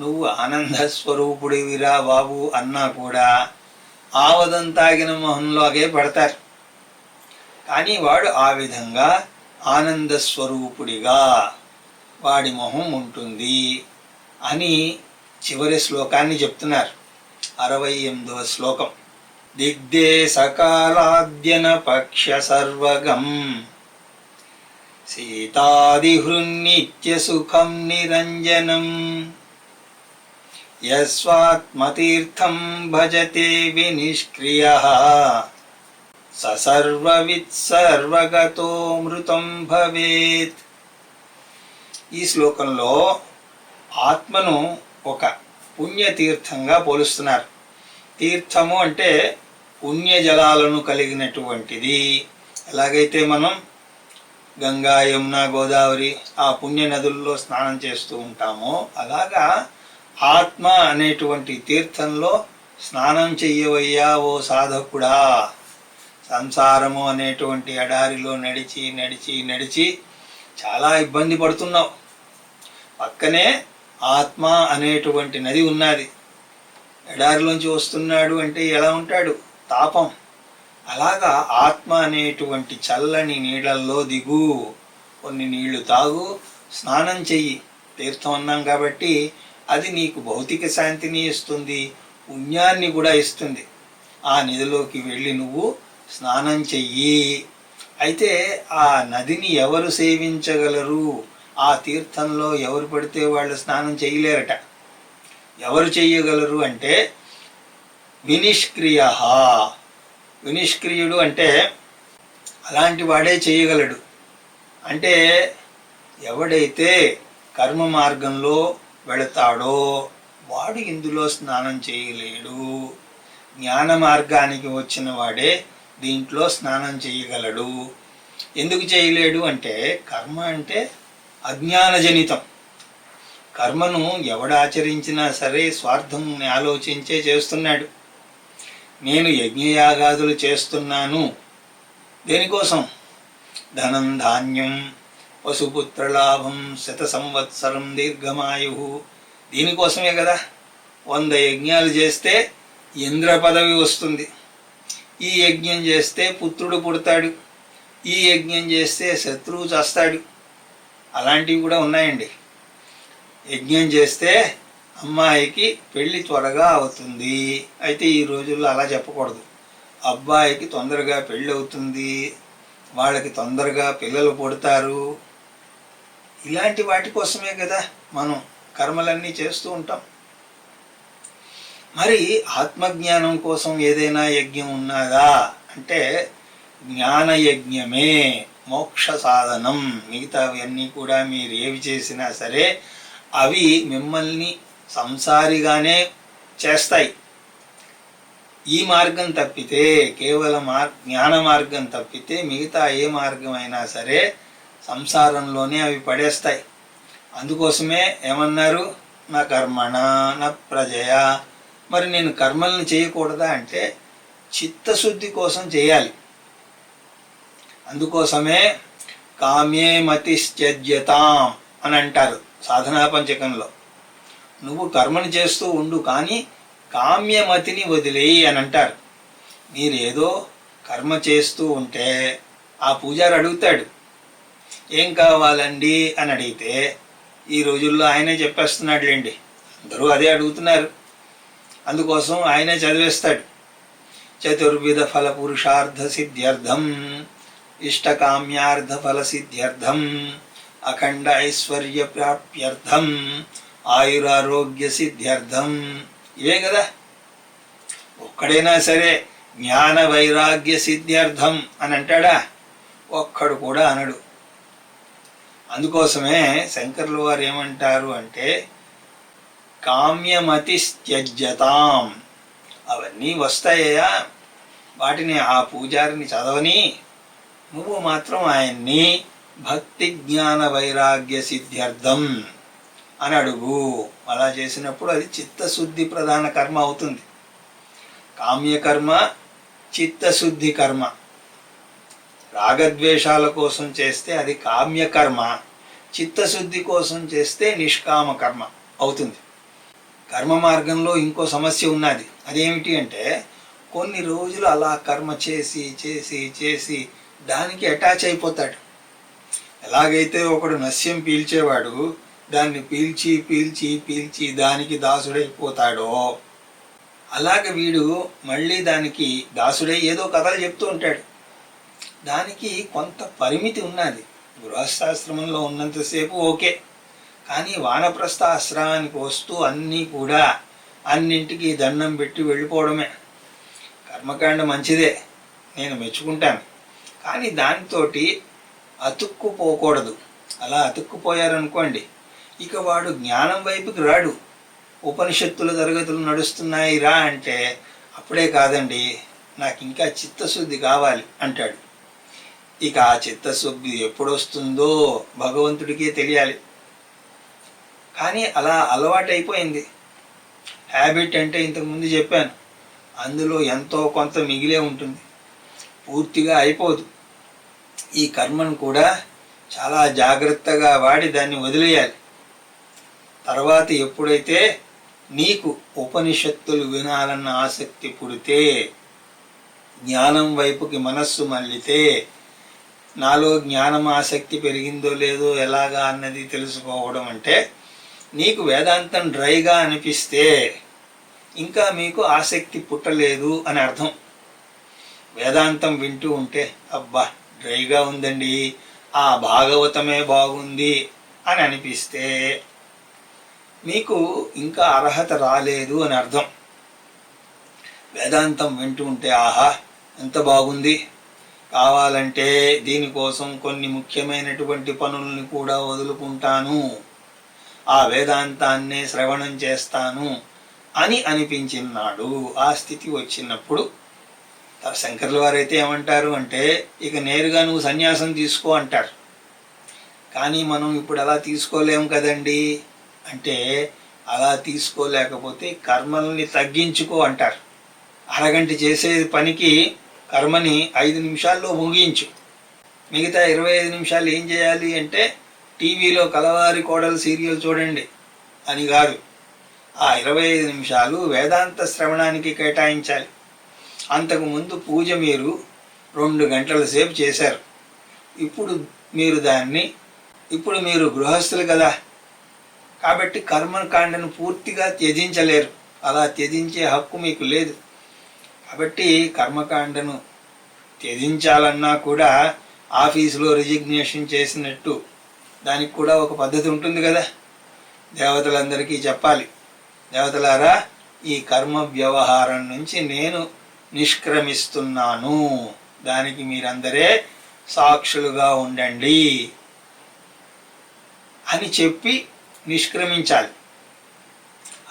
నువ్వు ఆనంద స్వరూపుడివిరా బాబు అన్నా కూడా ఆవదం తాగిన మొహంలోగే పడతారు. కానీ వాడు ఆ విధంగా ఆనంద స్వరూపుడిగా వాడి మొహం ఉంటుంది అని చివరి శ్లోకాన్ని చెప్తున్నారు. 68వ శ్లోకం. దిగ్దే సకాలాద్యన పక్ష సర్వగం సీతాదిహృన్నిత్య సుఖం నిరంజనం యస్వాత్మతీర్థం భజతే వినిష్క్రియః సర్వవిత్ సర్వగతో మృతం భవేత్. ఈ శ్లోకంలో ఆత్మను ఒక పుణ్యతీర్థంగా పోలుస్తున్నారు. తీర్థము అంటే పుణ్యజలాలను కలిగినటువంటిది. ఎలాగైతే మనం గంగా, యమున, గోదావరి ఆ పుణ్య నదుల్లో స్నానం చేస్తూ ఉంటామో అలాగా ఆత్మ అనేటువంటి తీర్థంలో స్నానం చెయ్యవయ్యా ఓ సాధకుడా. సంసారము అనేటువంటి ఎడారిలో నడిచి నడిచి నడిచి చాలా ఇబ్బంది పడుతున్నావు. పక్కనే ఆత్మ అనేటువంటి నది ఉన్నది. ఎడారిలోంచి వస్తున్నాడు అంటే ఎలా ఉంటాడు? తాపం. అలాగా ఆత్మ అనేటువంటి చల్లని నీళ్ళల్లో దిగు, కొన్ని నీళ్లు తాగు, స్నానం చెయ్యి. తీర్థం అన్నాం కాబట్టి అది నీకు భౌతిక శాంతిని ఇస్తుంది, పుణ్యాన్ని కూడా ఇస్తుంది. ఆ నదిలోకి వెళ్ళి నువ్వు స్నానం చెయ్యి. అయితే ఆ నదిని ఎవరు సేవించగలరు? ఆ తీర్థంలో ఎవరు పడితే వాళ్ళు స్నానం చేయలేరట. ఎవరు చెయ్యగలరు అంటే వినిష్క్రియ. వినిష్క్రియుడు అంటే అలాంటి వాడే చేయగలడు. అంటే ఎవడైతే కర్మ మార్గంలో వెళతాడో వాడు ఇందులో స్నానం చేయలేడు. జ్ఞాన మార్గానికి వచ్చిన వాడే దీంట్లో స్నానం చేయగలడు. ఎందుకు చేయలేడు అంటే కర్మ అంటే అజ్ఞానజనితం. కర్మను ఎవడాచరించినా సరే స్వార్థం ఆలోచించే చేస్తున్నాడు. నేను యజ్ఞయాగాదులు చేస్తున్నాను దేనికోసం? ధనం, ధాన్యం, పశుపుత్రలాభం, 100 సంవత్సరం దీర్ఘమాయు. దీనికోసమే కదా. 100 యజ్ఞాలు చేస్తే ఇంద్ర పదవి వస్తుంది. ఈ యజ్ఞం చేస్తే పుత్రుడు పుడతాడు. ఈ యజ్ఞం చేస్తే శత్రువు చస్తాడు. అలాంటివి కూడా ఉన్నాయండి. యజ్ఞం చేస్తే అమ్మాయికి పెళ్లి త్వరగా అవుతుంది. అయితే ఈ రోజుల్లో అలా చెప్పకూడదు. అబ్బాయికి తొందరగా పెళ్ళి అవుతుంది, వాళ్ళకి తొందరగా పిల్లలు పుడతారు. ఇలాంటి వాటి కోసమే కదా మనం కర్మలన్నీ చేస్తూ ఉంటాం. మరి ఆత్మజ్ఞానం కోసం ఏదైనా యజ్ఞం ఉన్నదా అంటే జ్ఞానయజ్ఞమే మోక్ష సాధనం. మిగతావన్నీ కూడా మీరు ఏవి చేసినా సరే అవి మిమ్మల్ని సంసారిగానే చేస్తాయి. ఈ మార్గం తప్పితే, కేవలం జ్ఞాన మార్గం తప్పితే మిగతా ఏ మార్గం అయినా సరే సంసారంలోనే అవి పడేస్తాయి. అందుకోసమే ఏమన్నారు, నా కర్మణ నా ప్రజయ. మరి నేను కర్మల్ని చేయకూడదా అంటే చిత్తశుద్ధి కోసం చేయాలి. అందుకోసమే కామ్యే మతిశ్చర్యతాం అని అంటారు సాధనా పంచకంలో. నువ్వు కర్మను చేస్తూ ఉండు, కానీ కామ్యమతిని వదిలేయి అని అంటారు. మీరేదో కర్మ చేస్తూ ఉంటే ఆ పూజారి అడుగుతాడు, ఏం కావాలండి అని అడిగితే ఈ రోజుల్లో ఆయనే చెప్పేస్తున్నాడులేండి, అందరూ అదే అడుగుతున్నారు. అందుకోసం ఆయనే చదివేస్తాడు. చతుర్విధ ఫల పురుషార్థ సిద్ధ్యర్థం ఇష్టకామ్యార్థ ఫల సిద్ధ్యర్థం అఖండ ఐశ్వర్య ప్రాప్త్యర్థం ఆయురారోగ్య సిద్ధ్యర్థం. ఇవే కదా. ఒక్కడైనా సరే జ్ఞాన వైరాగ్య సిద్ధ్యర్థం అని అంటాడా? ఒక్కడు కూడా అనడు. అందుకోసమే శంకర్ల వారు ఏమంటారు అంటే కామ్యమతిస్త్యజ్యతాం. అవన్నీ వస్తాయా, వాటిని ఆ పూజారిని చదవని, నువ్వు మాత్రం ఆయన్ని భక్తి జ్ఞాన వైరాగ్య సిద్ధ్యర్థం అని అడుగు. అలా చేసినప్పుడు అది చిత్తశుద్ధి ప్రధాన కర్మ అవుతుంది. కామ్యకర్మ చిత్తశుద్ధి కర్మ. రాగద్వేషాల కోసం చేస్తే అది కామ్యకర్మ, చిత్తశుద్ధి కోసం చేస్తే నిష్కామ కర్మ అవుతుంది. కర్మ మార్గంలో ఇంకో సమస్య ఉన్నది. అదేమిటి అంటే కొన్ని రోజులు అలా కర్మ చేసి చేసి చేసి దానికి అటాచ్ అయిపోతాడు. ఎలాగైతే ఒకడు నస్యం పీల్చేవాడు దాన్ని పీల్చి పీల్చి పీల్చి దానికి దాసుడైపోతాడో, అలాగే వీడు మళ్ళీ దానికి దాసుడై ఏదో కథలు చెప్తూ ఉంటాడు. దానికి కొంత పరిమితి ఉన్నది. గృహస్థాశ్రమంలో ఉన్నంతసేపు ఓకే, కానీ వానప్రస్థ ఆశ్రమానికి వస్తూ అన్నీ కూడా అన్నింటికి దండం పెట్టి వెళ్ళిపోవడమే. కర్మకాండ మంచిదే, నేను మెచ్చుకుంటాను, కానీ దానితోటి అతుక్కుపోకూడదు. అలా అతుక్కుపోయారనుకోండి, ఇక వాడు జ్ఞానం వైపుకి రాడు. ఉపనిషత్తుల తరగతులు నడుస్తున్నాయి రా అంటే అప్పుడే కాదండి, నాకు ఇంకా చిత్తశుద్ధి కావాలి అంటాడు. ఇక ఆ చిత్తశుద్ధి ఎప్పుడు వస్తుందో భగవంతుడికే తెలియాలి. కానీ అలా అలవాటైపోయింది. హ్యాబిట్ అంటే ఇంతకుముందు చెప్పాను, అందులో ఎంతో కొంత మిగిలే ఉంటుంది, పూర్తిగా అయిపోదు. ఈ కర్మను కూడా చాలా జాగ్రత్తగా వాడి దాన్ని వదిలేయాలి. తర్వాత ఎప్పుడైతే నీకు ఉపనిషత్తులు వినాలన్న ఆసక్తి పుడితే, జ్ఞానం వైపుకి మనస్సు మళ్ళితే, నాలో జ్ఞానం ఆసక్తి పెరిగిందో లేదో ఎలాగా అన్నది తెలుసుకోవడం అంటే, నీకు వేదాంతం డ్రైగా అనిపిస్తే ఇంకా మీకు ఆసక్తి పుట్టలేదు అని అర్థం. వేదాంతం వింటూ ఉంటే అబ్బా డ్రైగా ఉందండి, ఆ భాగవతమే బాగుంది అని అనిపిస్తే మీకు ఇంకా అర్హత రాలేదు అని అర్థం. వేదాంతం వింటూ ఉంటే ఆహా ఎంత బాగుంది, కావాలంటే దీనికోసం కొన్ని ముఖ్యమైనటువంటి పనుల్ని కూడా వదులుకుంటాను, ఆ వేదాంతాన్నే శ్రవణం చేస్తాను అని అనిపించినాడు. ఆ స్థితి వచ్చినప్పుడు శంకర్ల వారైతే ఏమంటారు అంటే ఇక నేరుగా నువ్వు సన్యాసం తీసుకో అంటారు. కానీ మనం ఇప్పుడు అలా తీసుకోలేము కదండి అంటే, అలా తీసుకోలేకపోతే కర్మల్ని తగ్గించుకో అంటారు. అరగంట చేసే పనికి కర్మని 5 నిమిషాల్లో ముగించు. మిగతా 25 నిమిషాలు ఏం చేయాలి అంటే టీవీలో కలవారి కోడలు సీరియల్ చూడండి అని కాదు, ఆ 25 నిమిషాలు వేదాంత శ్రవణానికి కేటాయించాలి. అంతకుముందు పూజ మీరు 2 గంటల సేపు చేశారు. ఇప్పుడు మీరు గృహస్థులు కదా, కాబట్టి కర్మకాండను పూర్తిగా త్యజించలేరు. అలా త్యజించే హక్కు మీకు లేదు. కాబట్టి కర్మకాండను త్యజించాలన్నా కూడా ఆఫీసులో రిజిగ్నేషన్ చేసినట్టు దానికి కూడా ఒక పద్ధతి ఉంటుంది కదా. దేవతలందరికీ చెప్పాలి, దేవతలారా, ఈ కర్మ వ్యవహారం నుంచి నేను నిష్క్రమిస్తున్నాను, దానికి మీరందరే సాక్షులుగా ఉండండి అని చెప్పి నిష్క్రమించాలి.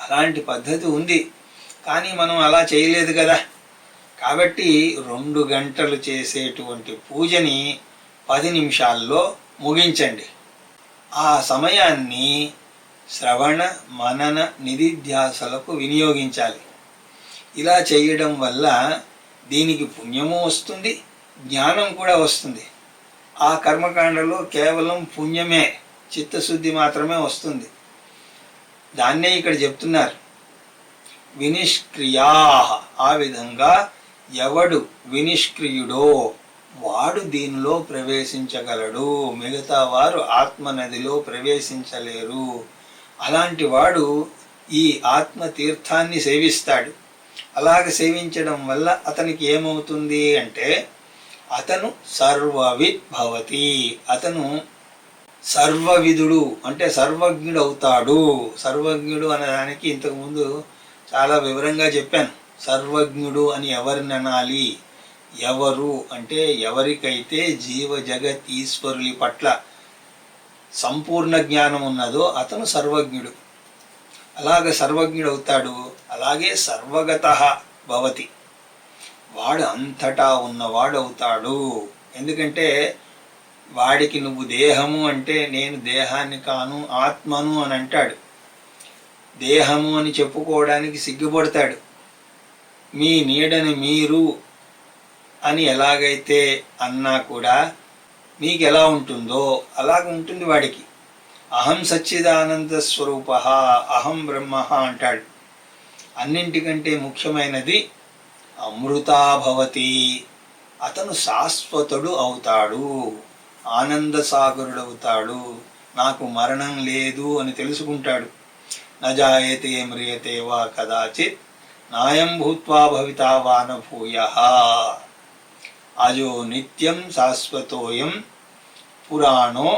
అలాంటి పద్ధతి ఉంది, కానీ మనం అలా చేయలేదు కదా. కాబట్టి 2 గంటలు చేసేటువంటి పూజని 10 నిమిషాల్లో ముగించండి. ఆ సమయాన్ని శ్రవణ మనన నిధిధ్యాసలకు వినియోగించాలి. ఇలా చేయడం వల్ల దీనికి పుణ్యము వస్తుంది, జ్ఞానం కూడా వస్తుంది. ఆ కర్మకాండలో కేవలం పుణ్యమే, చిత్తశుద్ధి మాత్రమే వస్తుంది. దాన్నే ఇక్కడ చెప్తున్నారు, వినిష్క్రియా. ఆ విధంగా ఎవడు వినిష్క్రియుడో వాడు దీనిలో ప్రవేశించగలడు, మిగతా వారు ఆత్మనదిలో ప్రవేశించలేరు. అలాంటి వాడు ఈ ఆత్మ తీర్థాన్ని సేవిస్తాడు. అలాగ సేవించడం వల్ల అతనికి ఏమవుతుంది అంటే అతను సర్వవిద్ భవతి. అతను సర్వవిధుడు అంటే సర్వజ్ఞుడు అవుతాడు. సర్వజ్ఞుడు అనడానికి ఇంతకుముందు చాలా వివరంగా చెప్పాను. సర్వజ్ఞుడు అని ఎవరిని అనాలి? ఎవరు అంటే ఎవరికైతే జీవ జగత్ ఈశ్వరుల పట్ల సంపూర్ణ జ్ఞానం ఉన్నదో అతను సర్వజ్ఞుడు. అలాగ సర్వజ్ఞుడు అవుతాడు. అలాగే సర్వగతః భవతి, వాడు అంతటా ఉన్నవాడు అవుతాడు. ఎందుకంటే వాడికి నువ్వు దేహము అంటే నేను దేహాన్ని కాను ఆత్మను అని అంటాడు. దేహము అని చెప్పుకోవడానికి సిగ్గుపడతాడు. మీ నీడని మీరు అని ఎలాగైతే అన్నా కూడా మీకు ఎలా ఉంటుందో అలాగ ఉంటుంది వాడికి. అహం సచ్చిదానంద స్వరూప, అహం బ్రహ్మ అంటాడు. అన్నింటికంటే ముఖ్యమైనది అమృతాభవతి, అతను శాశ్వతుడు అవుతాడు, ఆనంద సాగరుడు అవుతాడు. నాకు మరణం లేదు అని తెలుసుకుంటాడు. నజాయతే మ్రియతే వా కదాచిత్ నాయం భూత్వా భవితా వా న భూయః అజో నిత్యం శాశ్వతోయం పురాణో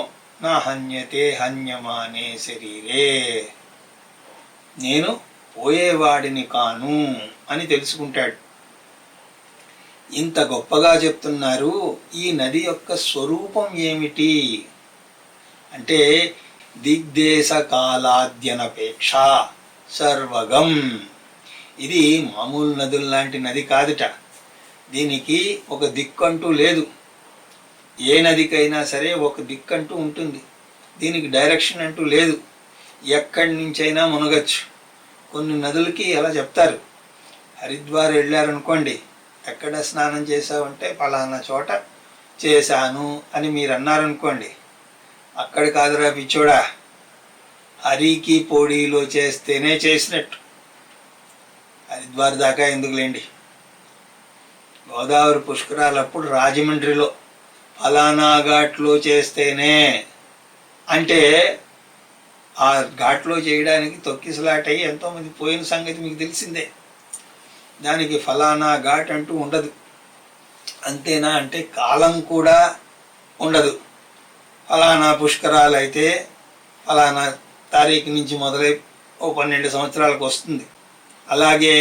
నా హన్యతే హన్యమానే శరీరే. నేను పోయేవాడిని కాను అని తెలుసుకుంటాడు. ఇంత గొప్పగా చెప్తున్నారు. ఈ నది యొక్క స్వరూపం ఏమిటి అంటే దిగ్దేశ కాలాద్యనపేక్ష సర్వగం. ఇది మామూలు నదుల లాంటి నది కాదుట. దీనికి ఒక దిక్కంటూ లేదు. ఏ నదికైనా సరే ఒక దిక్కంటూ ఉంటుంది. దీనికి డైరెక్షన్ అంటూ లేదు. ఎక్కడి నుంచైనా మునగచ్చు. కొన్ని నదులకి అలా చెప్తారు. హరిద్వార్ వెళ్ళారనుకోండి, ఎక్కడ స్నానం చేసావంటే పలానా చోట చేశాను అని మీరు అన్నారనుకోండి, అక్కడ కాదురా పిచ్చోడా, హరికి పోడీలో చేస్తేనే చేసినట్టు. హరిద్వార్ దాకా ఎందుకులేండి. గోదావరి పుష్కరాలప్పుడు రాజమండ్రిలో ఫలానా ఘాట్లో చేస్తేనే అంటే ఆ ఘాట్లో చేయడానికి తొక్కిసలాటయ్యి ఎంతోమంది పోయిన సంగతి మీకు తెలిసిందే. దానికి ఫలానా ఘాట్ అంటూ ఉండదు. అంతేనా అంటే కాలం కూడా ఉండదు. ఫలానా పుష్కరాలు అయితే ఫలానా తారీఖు నుంచి మొదలై 12 సంవత్సరాలకు వస్తుంది. అలాగే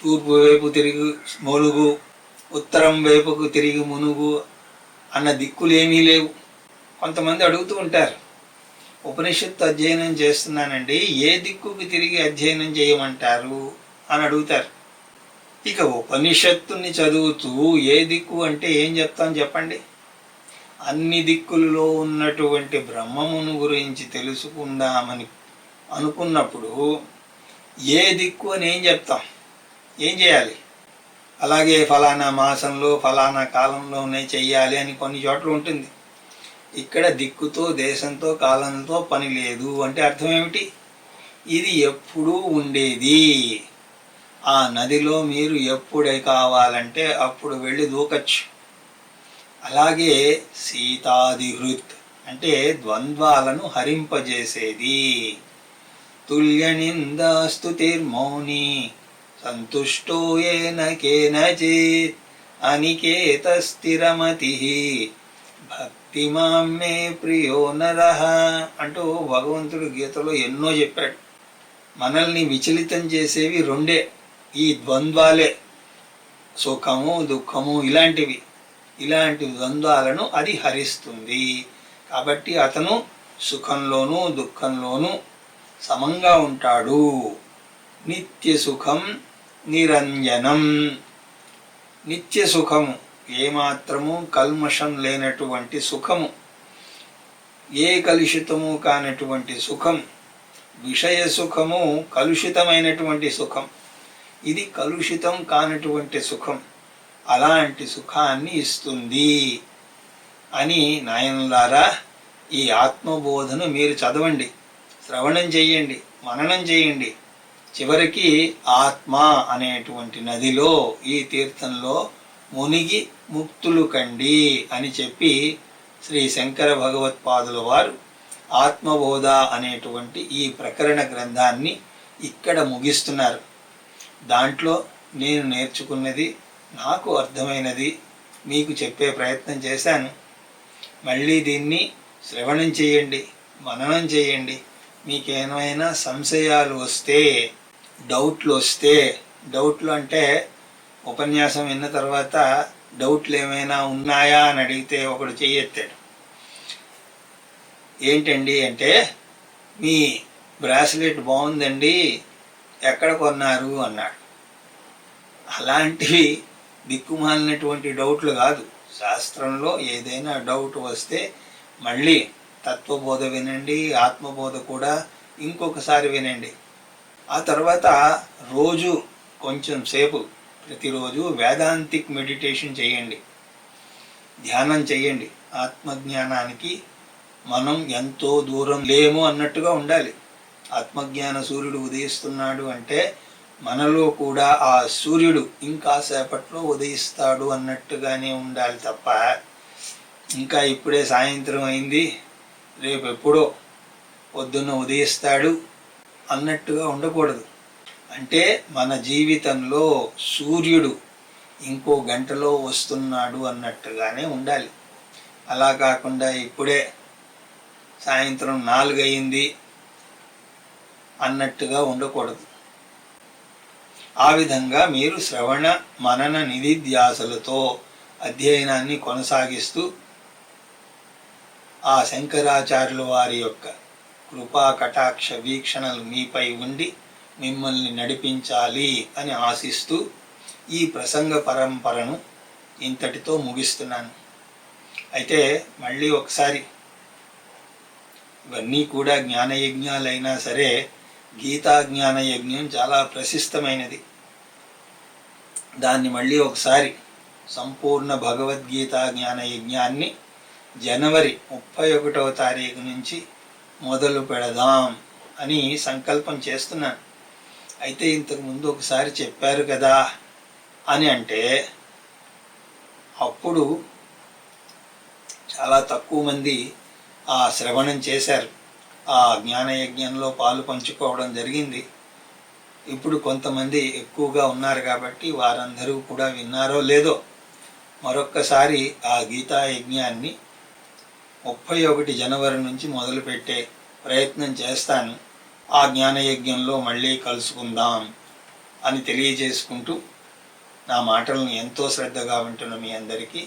తూర్పు వైపు తిరిగి మొలుగు, ఉత్తరం వైపుకు తిరిగి మునుగు అన్న దిక్కులు ఏమీ లేవు. కొంతమంది అడుగుతూ ఉంటారు, ఉపనిషత్తు అధ్యయనం చేస్తున్నానండి, ఏ దిక్కుకి తిరిగి అధ్యయనం చేయమంటారు అని అడుగుతారు. ఇక ఉపనిషత్తుని చదువుతూ ఏ దిక్కు అంటే ఏం చెప్తాం చెప్పండి? అన్ని దిక్కులలో ఉన్నటువంటి బ్రహ్మమును గురించి తెలుసుకుందామని అనుకున్నప్పుడు ఏ దిక్కు అని ఏం చెప్తాం? ఏం చేయాలి? అలాగే ఫలానా మాసంలో ఫలానా కాలంలోనే చెయ్యాలి అని కొన్ని చోట్ల ఉంటుంది. ఇక్కడ దిక్కుతో దేశంతో కాలంతో పని లేదు అంటే అర్థం ఏమిటి? ఇది ఎప్పుడూ ఉండేది. ఆ నదిలో మీరు ఎప్పుడే కావాలంటే అప్పుడు వెళ్ళి దూకచ్చు. అలాగే సీతాదిహృత్ అంటే ద్వంద్వాలను హరింపజేసేది. తుల్య నిందాస్తుతిర్మౌని సంతుష్టో ఏన కేనచిత్ అనికేత స్థిరమతి భక్తిమాం మే ప్రియో నరః అంటూ భగవంతుడు గీతలో ఎన్నో చెప్పాడు. మనల్ని విచలితం చేసేవి రెండే, ఈ ద్వంద్వాలే, సుఖము దుఃఖము ఇలాంటి ద్వంద్వాలను అది హరిస్తుంది. కాబట్టి అతను సుఖంలోనూ దుఃఖంలోనూ సమంగా ఉంటాడు. నిత్య సుఖం నిరంజనం. నిత్య సుఖము, ఏమాత్రము కల్మషం లేనటువంటి సుఖము, ఏ కలుషితము కానటువంటి సుఖం. విషయ సుఖము కలుషితమైనటువంటి సుఖం, ఇది కలుషితం కానటువంటి సుఖం. అలాంటి సుఖాన్ని ఇస్తుంది అని నాయనలారా, ఈ ఆత్మబోధను మీరు చదవండి, శ్రవణం చెయ్యండి, మననం చేయండి. చివరికి ఆత్మ అనేటువంటి నదిలో, ఈ తీర్థంలో మునిగి ముక్తులు కండి అని చెప్పి శ్రీ శంకర భగవత్పాదుల వారు ఆత్మబోధ అనేటువంటి ఈ ప్రకరణ గ్రంథాన్ని ఇక్కడ ముగిస్తున్నారు. దాంట్లో నేను నేర్చుకున్నది, నాకు అర్థమైనది మీకు చెప్పే ప్రయత్నం చేశాను. మళ్ళీ దీన్ని శ్రవణం చేయండి, మననం చేయండి. మీకేమైనా సంశయాలు వస్తే, డౌట్లు అంటే ఉపన్యాసం విన్న తర్వాత డౌట్లు ఏమైనా ఉన్నాయా అని అడిగితే ఒకడు చెయ్యెత్తాడు. ఏంటండి అంటే, మీ బ్రాస్లెట్ బాగుందండి, ఎక్కడ కొన్నారు అన్నాడు. అలాంటివి దిక్కుమాలినటువంటి డౌట్లు కాదు. శాస్త్రంలో ఏదైనా డౌట్ వస్తే మళ్ళీ తత్వబోధ వినండి, ఆత్మబోధ కూడా ఇంకొకసారి వినండి. ఆ తర్వాత రోజు కొంచెం సేపు ప్రతిరోజు వేదాంతిక్ మెడిటేషన్ చేయండి, ధ్యానం చేయండి. ఆత్మజ్ఞానానికి మనం ఎంతో దూరం లేము అన్నట్టుగా ఉండాలి. ఆత్మజ్ఞాన సూర్యుడు ఉదయిస్తున్నాడు అంటే మనలో కూడా ఆ సూర్యుడు ఇంకా సేపట్లో ఉదయిస్తాడు అన్నట్టుగానే ఉండాలి తప్ప, ఇంకా ఇప్పుడే సాయంత్రం అయింది, రేపు ఎప్పుడో పొద్దున్న ఉదయిస్తాడు అన్నట్టుగా ఉండకూడదు. అంటే మన జీవితంలో సూర్యుడు ఇంకో గంటలో వస్తున్నాడు అన్నట్టుగానే ఉండాలి. అలా కాకుండా ఇప్పుడే సాయంత్రం 4 అయింది అన్నట్టుగా ఉండకూడదు. ఆ విధంగా మీరు శ్రవణ మనన నిధిధ్యాసలతో అధ్యయనాన్ని కొనసాగిస్తూ ఆ శంకరాచార్యుల వారి యొక్క కృపా కటాక్ష వీక్షణలు మీపై ఉండి మిమ్మల్ని నడిపించాలి అని ఆశిస్తూ ఈ ప్రసంగ పరంపరను ఇంతటితో ముగిస్తున్నాను. అయితే మళ్ళీ ఒకసారి, ఇవన్నీ కూడా జ్ఞానయజ్ఞాలైనా సరే గీతా జ్ఞాన యజ్ఞం చాలా ప్రశస్తమైనది. దాన్ని మళ్ళీ ఒకసారి సంపూర్ణ భగవద్గీతా జ్ఞాన యజ్ఞాన్ని జనవరి 31వ తారీఖు నుంచి మొదలు పెడదాం అని సంకల్పం చేస్తున్నాను. అయితే ఇంతకుముందు ఒకసారి చెప్పారు కదా అని అంటే, అప్పుడు చాలా తక్కువ మంది ఆ శ్రవణం చేశారు, ఆ జ్ఞానయజ్ఞంలో పాలు పంచుకోవడం జరిగింది. ఇప్పుడు కొంతమంది ఎక్కువగా ఉన్నారు కాబట్టి వారందరూ కూడా విన్నారో లేదో, మరొక్కసారి ఆ గీతా యజ్ఞాన్ని 31 జనవరి నుంచి మొదలుపెట్టే ప్రయత్నం చేస్తాను. ఆ జ్ఞానయజ్ఞంలో మళ్ళీ కలుసుకుందాం అని తెలియజేసుకుంటూ, నా మాటలను ఎంతో శ్రద్ధగా వింటున్న మీ అందరికీ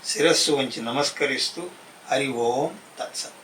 శిరస్సు వంచి నమస్కరిస్తూ, హరి ఓం తత్సత్.